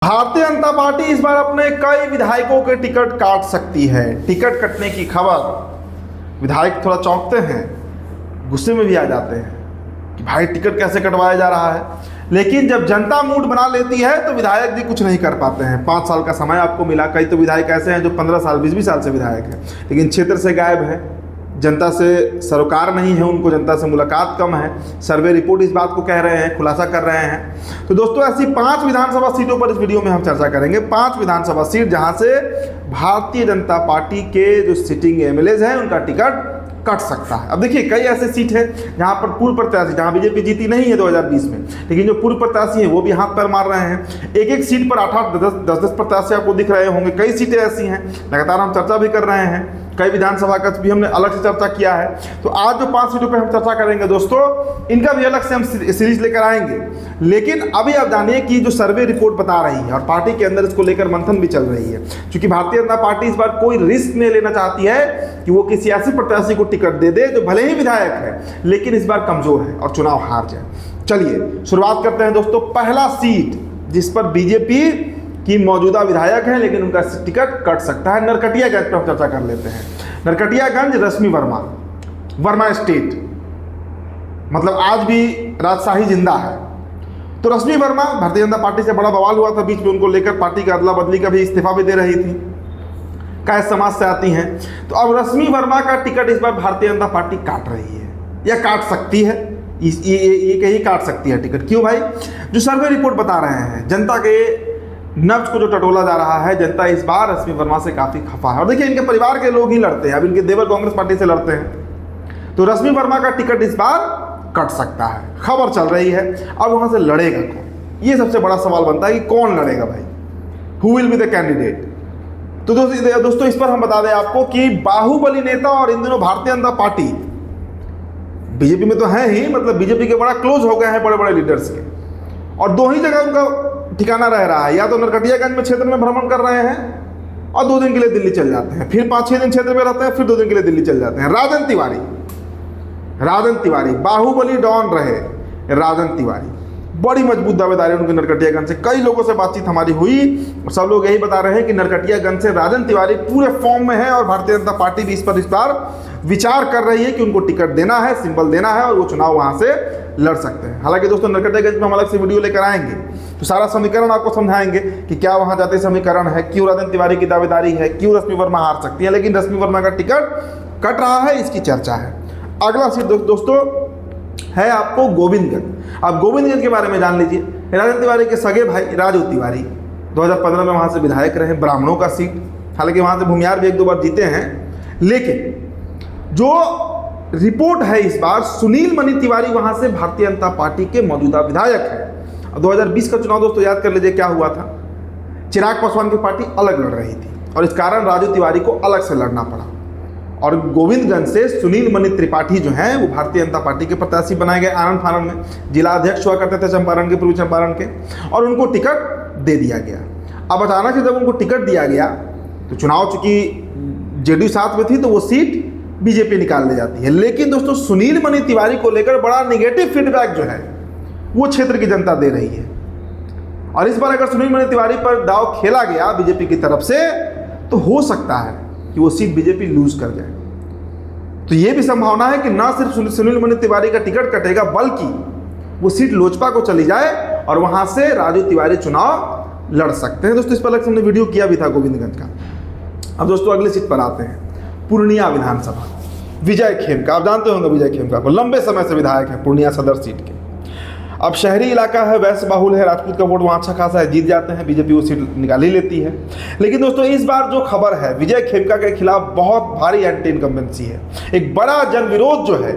Bharatiya Janata party इस बार अपने कई विधायकों के टिकट काट सकती है। टिकट कटने की खबर, विधायक थोड़ा चौंकते हैं, गुस्से में भी आ जाते हैं कि भाई टिकट कैसे कटवाया जा रहा है। लेकिन जब जनता मूड बना लेती है तो विधायक भी कुछ नहीं कर पाते हैं। 5 साल का समय आपको मिला। कई तो विधायक ऐसे हैं जो 15 साल 20 साल से विधायक हैं, लेकिन क्षेत्र से गायब है, जनता से सरोकार नहीं है, उनको जनता से मुलाकात कम है। सर्वे रिपोर्ट इस बात को कह रहे हैं, खुलासा कर रहे हैं। तो दोस्तों ऐसी 5 विधानसभा सीटों पर इस वीडियो में हम चर्चा करेंगे। 5 विधानसभा सीट जहां से भारतीय जनता पार्टी के जो सिटिंग एमएलएज हैं उनका टिकट कट सकता है। अब देखिए कई ऐसे सीट हैं जहां पर पूर्व प्रत्याशी, जहां बीजेपी जीती नहीं है 2020 में, लेकिन जो पूर्व प्रत्याशी हैं वो भी हाथ पैर मार रहे हैं। एक सीट पर 8-8, 10-10 प्रत्याशी आपको दिख रहे होंगे। कई सीटें ऐसी हैं, लगातार हम चर्चा भी कर रहे हैं। कई विधानसभा का भी हमने अलग से चर्चा किया है। तो आज जो 5 सीटों पे हम चर्चा करेंगे दोस्तों, इनका भी अलग से हम सीरीज लेकर आएंगे। लेकिन अभी आप जानिए कि जो सर्वे रिपोर्ट बता रही है और पार्टी के अंदर इसको लेकर मंथन भी चल रही है, क्योंकि भारतीय जनता पार्टी इस बार कोई रिस्क नहीं लेना चाहती है कि वो किसी सियासी प्रत्याशी को टिकट दे दे जो भले ही विधायक है लेकिन इस बार कमजोर है और चुनाव हार जाए। चलिए शुरुआत करते हैं दोस्तों। पहला सीट जिस पर बीजेपी की मौजूदा विधायक है लेकिन उनका टिकट कट सकता है, नरकटियागंज पर हम चर्चा कर लेते हैं। नरकटियागंज, रश्मि वर्मा स्टेट, मतलब आज भी राजशाही जिंदा है। तो रश्मि वर्मा, भारतीय जनता पार्टी से बड़ा बवाल हुआ था बीच में उनको लेकर, पार्टी का अदला बदली का भी इस्तीफा भी दे रही थी, कैसे समाज से आती हैं। तो अब रश्मि वर्मा का टिकट इस बार भारतीय जनता पार्टी काट रही है या काट सकती है। ये कहीं काट सकती है टिकट। क्यों भाई? जो सर्वे रिपोर्ट बता रहे हैं, जनता के नब्ज को जो टटोला जा रहा है, जनता इस बार रश्मि वर्मा से काफी खफा है। और देखिए इनके परिवार के लोग ही लड़ते हैं, अब इनके देवर कांग्रेस पार्टी से लड़ते हैं। तो रश्मि वर्मा का टिकट इस बार कट सकता है, खबर चल रही है। अब वहां से लड़ेगा कौन, ये सबसे बड़ा सवाल बनता है कि कौन लड़ेगा भाई, who will be the candidate. तो दोस्तों इस पर हम बता दें आपको कि बाहुबली नेता और इन दिनों भारतीय जनता पार्टी बीजेपी में तो है ही, मतलब बीजेपी के बड़ा क्लोज हो गए हैं बड़े बड़े लीडर्स के, और 2 ही जगह उनका ठिकाना रह रहा है। या तो नरकटियागंज में क्षेत्र में भ्रमण कर रहे हैं और 2 दिन के लिए दिल्ली चल जाते हैं, फिर 5-6 दिन क्षेत्र में रहते हैं, फिर 2 दिन के लिए दिल्ली चल जाते हैं। राजन तिवारी बाहुबली डॉन रहे। राजन तिवारी बड़ी मजबूत दावेदारी उनकी नरकटियागंज से। कई लोगों से बातचीत हमारी हुई और सब लोग यही बता रहे हैं कि नरकटियागंज से राजन तिवारी पूरे फॉर्म में है और भारतीय जनता पार्टी भी इस बार विचार कर रही है कि उनको टिकट देना है, सिंबल देना है और वो चुनाव वहां से लड़ सकते हैं। हालांकि दोस्तों नरकटियागंज में हम अलग से वीडियो लेकर आएंगे, तो सारा समीकरण आपको समझाएंगे कि क्या वहां जाते समीकरण है, क्यों राजन तिवारी की दावेदारी है, क्यों रश्मि वर्मा हार सकती है। लेकिन रश्मि वर्मा का टिकट कट रहा है, इसकी चर्चा है। अगला सीट दोस्तों है आपको गोविंदगंज। आप गोविंदगंज के बारे में जान लीजिए। राजन तिवारी के सगे भाई राजू तिवारी 2015 में वहां से विधायक रहे, ब्राह्मणों का सीट। हालांकि वहां से भूमियार भी 1-2 बार जीते हैं, लेकिन जो रिपोर्ट है इस बार, सुनील मणि तिवारी वहां से भारतीय जनता पार्टी के मौजूदा विधायक है। 2020 का चुनाव दोस्तों याद कर लीजिए क्या हुआ था। चिराग पासवान की पार्टी अलग लड़ रही थी और इस कारण राजू तिवारी को अलग से लड़ना पड़ा, और गोविंदगंज से सुनील मणि त्रिपाठी जो हैं वो भारतीय जनता पार्टी के प्रत्याशी बनाए गए। आनंद फानन में जिला अध्यक्ष हुआ करते थे चंपारण के, पूर्वी चंपारण के, और उनको टिकट दे दिया गया। अब अचानक से जब उनको टिकट दिया गया तो चुनाव चूंकि जेडीयू साथ में थी तो वो सीट बीजेपी निकाल ले जाती है। लेकिन दोस्तों सुनील मणि तिवारी को लेकर बड़ा निगेटिव फीडबैक जो है वो क्षेत्र की जनता दे रही है, और इस बार अगर सुनील मणि तिवारी पर दाव खेला गया बीजेपी की तरफ से तो हो सकता है कि वो सीट बीजेपी लूज कर जाए। तो ये भी संभावना है कि ना सिर्फ सुनील मणि तिवारी का टिकट कटेगा बल्कि वो सीट लोजपा को चली जाए और वहां से राजू तिवारी चुनाव लड़ सकते हैं। दोस्तों इस पर अलग से हमने वीडियो किया भी था गोविंदगंज का। अब दोस्तों अगली सीट पर आते हैं, पूर्णिया विधानसभा। विजय खेमका, आप जानते होंगे विजय खेमका को, लंबे समय से विधायक है पूर्णिया सदर सीट के। अब शहरी इलाका है, वैश्य बाहुल है, राजपूत का वोट वहाँ अच्छा खासा है, जीत जाते हैं, बीजेपी वो सीट निकाल ही लेती है। लेकिन दोस्तों इस बार जो खबर है, विजय खेमका के खिलाफ बहुत भारी एंटी इनकम्बेंसी है। एक बड़ा जन विरोध जो है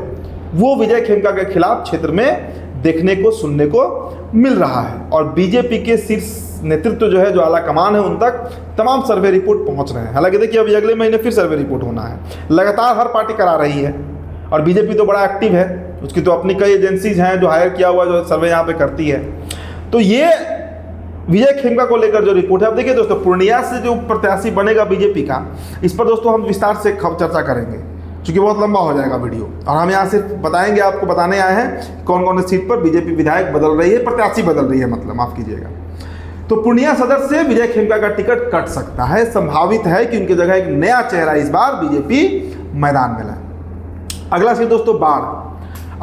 वो विजय खेमका के खिलाफ क्षेत्र में देखने को सुनने को मिल रहा है, और बीजेपी के शीर्ष नेतृत्व जो है, जो आला कमान है, उन तक तमाम सर्वे रिपोर्ट पहुंच रहे हैं। हालांकि देखिए अभी अगले महीने फिर सर्वे रिपोर्ट होना है, लगातार हर पार्टी करा रही है, और बीजेपी तो बड़ा एक्टिव है, उसकी तो अपनी कई एजेंसीज हैं जो हायर किया हुआ जो सर्वे यहाँ पे करती है। तो ये विजय खेमका को लेकर जो रिपोर्ट है, अब देखिए दोस्तों पूर्णिया से जो प्रत्याशी बनेगा बीजेपी का, इस पर दोस्तों हम विस्तार से चर्चा करेंगे, क्योंकि बहुत लंबा हो जाएगा वीडियो, और हम यहाँ सिर्फ बताएंगे, आपको बताने आए हैं कौन कौन सी सीट पर बीजेपी विधायक बदल रही है, प्रत्याशी बदल रही है, मतलब माफ कीजिएगा। तो पूर्णिया सदर से विजय खेमका का टिकट कट सकता है। संभावित है कि उनकी जगह एक नया चेहरा इस बार बीजेपी मैदान में लाए। अगला सीट दोस्तों बाढ़।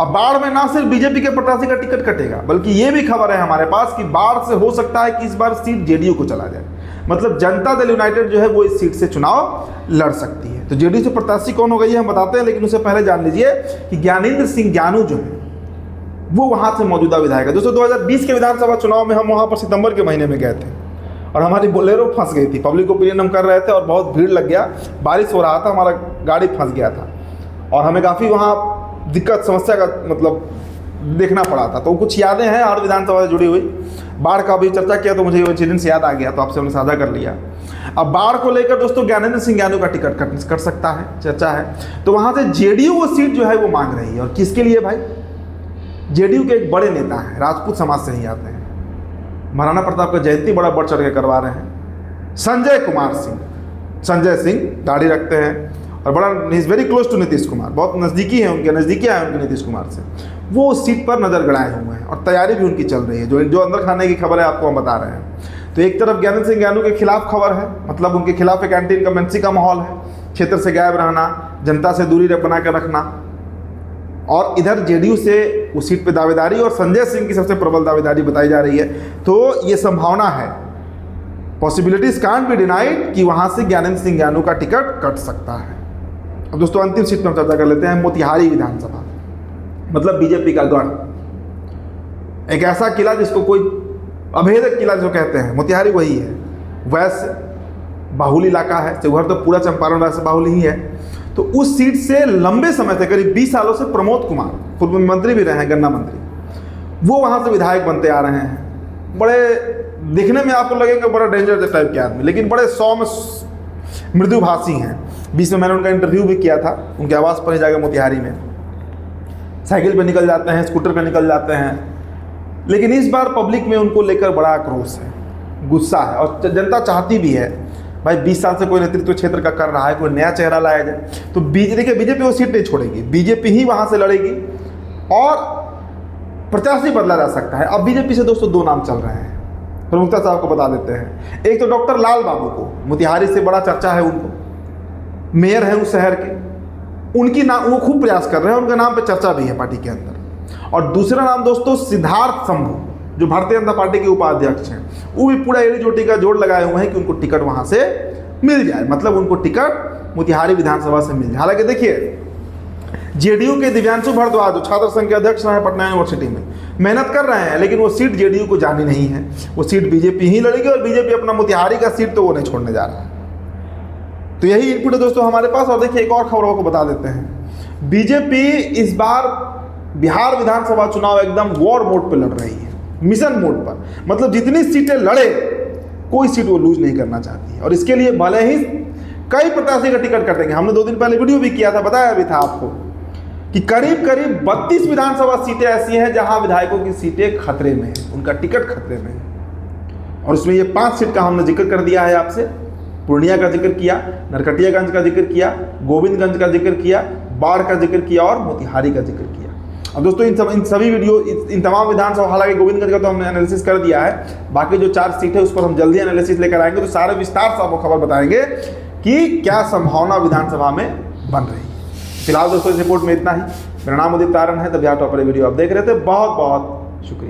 अब बाढ़ में ना सिर्फ बीजेपी के प्रत्याशी का टिकट कटेगा, बल्कि ये भी खबर है हमारे पास कि बाढ़ से हो सकता है कि इस बार सीट जेडीयू को चला जाए। मतलब जनता दल यूनाइटेड जो है वो इस सीट से चुनाव लड़ सकती है। तो जेडीयू से प्रत्याशी कौन होगा ये हम बताते हैं, लेकिन उससे पहले जान लीजिए कि ज्ञानेंद्र सिंह ज्ञानू जो है वो वहाँ से मौजूदा विधायक है। दोस्तों 2020 के विधानसभा चुनाव में हम वहाँ पर सितंबर के महीने में गए थे और हमारी बोलेरो फंस गई थी। पब्लिक ओपिनियन हम कर रहे थे और बहुत भीड़ लग गया, बारिश हो रहा था, हमारा गाड़ी फंस गया था और हमें काफ़ी वहाँ दिक्कत समस्या का मतलब देखना पड़ा था। तो कुछ यादें हैं हर विधानसभा से जुड़ी हुई। बाढ़ का भी चर्चा किया तो मुझे ये इंसिडेंट्स याद आ गया, तो आपसे हमने साझा कर लिया। अब बाढ़ को लेकर दोस्तों ज्ञानेंद्र सिंह ज्ञानू का टिकट कर सकता है, चर्चा है। तो वहाँ से जेडीयू वो सीट जो है वो मांग रही है। और किसके लिए भाई? जेडीयू के एक बड़े नेता हैं, राजपूत समाज से ही आते हैं, महाराणा प्रताप का जयंती बड़ा बढ़ चढ़ के करवा रहे हैं, संजय कुमार सिंह। संजय सिंह दाढ़ी रखते हैं और बड़ा is very close to Nitish Kumar, बहुत नज़दीकी है उनके, नज़दीकियाँ हैं उनके नीतीश कुमार से। वो उस सीट पर नज़र गड़ाए हुए हैं और तैयारी भी उनकी चल रही है। जो अंदर खाने की खबर है आपको हम बता रहे हैं। तो एक तरफ ज्ञानेंद्र सिंह ज्ञानू के खिलाफ खबर है, मतलब उनके खिलाफ एक एंटी इनकम्बेंसी का माहौल है, क्षेत्र से गायब रहना, जनता से दूरी बना कर रखना। और इधर जेडीयू से उस सीट पर दावेदारी और संजय सिंह की सबसे प्रबल दावेदारी बताई जा रही है। तो ये संभावना है, पॉसिबिलिटीज कांट बी डिनाइड कि वहाँ से ज्ञानेंद्र सिंह ज्ञानू का टिकट कट सकता है। अब दोस्तों अंतिम सीट पर हम चर्चा कर लेते हैं, मोतिहारी विधानसभा, मतलब बीजेपी का गढ़, एक ऐसा किला जिसको कोई अभेदक किला जो कहते हैं, मोतिहारी वही है। वैसे बाहुल इलाका है, शिवहर तो पूरा चंपारण वैसे बाहुल ही है। तो उस सीट से लंबे समय से करीब 20 सालों से प्रमोद कुमार, पूर्व मंत्री भी रहे हैं, गन्ना मंत्री, वो वहाँ से विधायक बनते आ रहे हैं। बड़े दिखने में आपको लगेगा बड़ा डेंजर टाइप के आदमी, लेकिन बड़े 100 में मृदुभाषी हैं। बीच में मैंने उनका इंटरव्यू भी किया था, उनके आवास पर ही जाकर मोतिहारी में। साइकिल पे निकल जाते हैं, स्कूटर पे निकल जाते हैं, लेकिन इस बार पब्लिक में उनको लेकर बड़ा आक्रोश है, गुस्सा है और जनता चाहती भी है भाई 20 साल से कोई नेतृत्व क्षेत्र का कर रहा है, कोई नया चेहरा लाया जाए। तो देखिए बीजेपी वो सीट नहीं छोड़ेगी, बीजेपी ही वहाँ से लड़ेगी और प्रत्याशी बदला जा सकता है। अब बीजेपी से दोस्तों 2 नाम चल रहे हैं, प्रमुखता से आपको बता देते हैं। एक तो डॉक्टर लाल बाबू को, मोतिहारी से बड़ा चर्चा है, उनको मेयर है उस शहर के, उनकी नाम वो खूब प्रयास कर रहे हैं, उनके नाम पे चर्चा भी है पार्टी के अंदर। और दूसरा नाम दोस्तों सिद्धार्थ शंभू, जो भारतीय जनता पार्टी के उपाध्यक्ष हैं, वो भी पूरा एड़ी चोटी का जोड़ लगाए हुए हैं कि उनको टिकट वहाँ से मिल जाए, मतलब उनको टिकट मोतिहारी विधानसभा से मिल जाए। हालांकि देखिए जेडीयू के दिव्यांशु भारद्वाज जो छात्र संघ के अध्यक्ष रहे पटना यूनिवर्सिटी में, मेहनत कर रहे हैं, लेकिन वो सीट जेडीयू को जानी नहीं है, वो सीट बीजेपी ही लड़ेगी और बीजेपी अपना मोतिहारी का सीट तो वो नहीं छोड़ने जा रहा है। तो यही इनपुट है दोस्तों हमारे पास। और देखिए एक और खबरों को बता देते हैं, बीजेपी इस बार बिहार विधानसभा चुनाव एकदम वॉर मोड पर लड़ रही है, मिशन मोड पर। मतलब जितनी सीटें लड़े कोई सीट वो लूज नहीं करना चाहती है और इसके लिए भले ही कई प्रत्याशी का टिकट कटेंगे। हमने 2 दिन पहले वीडियो भी किया था, बताया भी था आपको कि करीब 32 विधानसभा सीटें ऐसी हैं जहां विधायकों की सीटें खतरे में हैं, उनका टिकट खतरे में है। और उसमें ये 5 सीट का हमने जिक्र कर दिया है आपसे। पूर्णिया का जिक्र किया, नरकटियागंज का जिक्र किया, गोविंदगंज का जिक्र किया, बाढ़ का जिक्र किया और मोतिहारी का जिक्र किया। अब दोस्तों इन सभी वीडियो इन तमाम विधानसभा, हालांकि गोविंदगंज का तो हमने एनालिसिस कर दिया है, बाकी जो 4 सीट है उस पर हम जल्दी एनालिसिस लेकर आएंगे, तो सारे विस्तार से आपको खबर बताएंगे कि क्या संभावना विधानसभा में बन रही है। फिलहाल दोस्तों इस रिपोर्ट में इतना ही। मेरा नाम उदित तारण है, द बिहार टॉपर वीडियो आप देख रहे थे। बहुत बहुत शुक्रिया।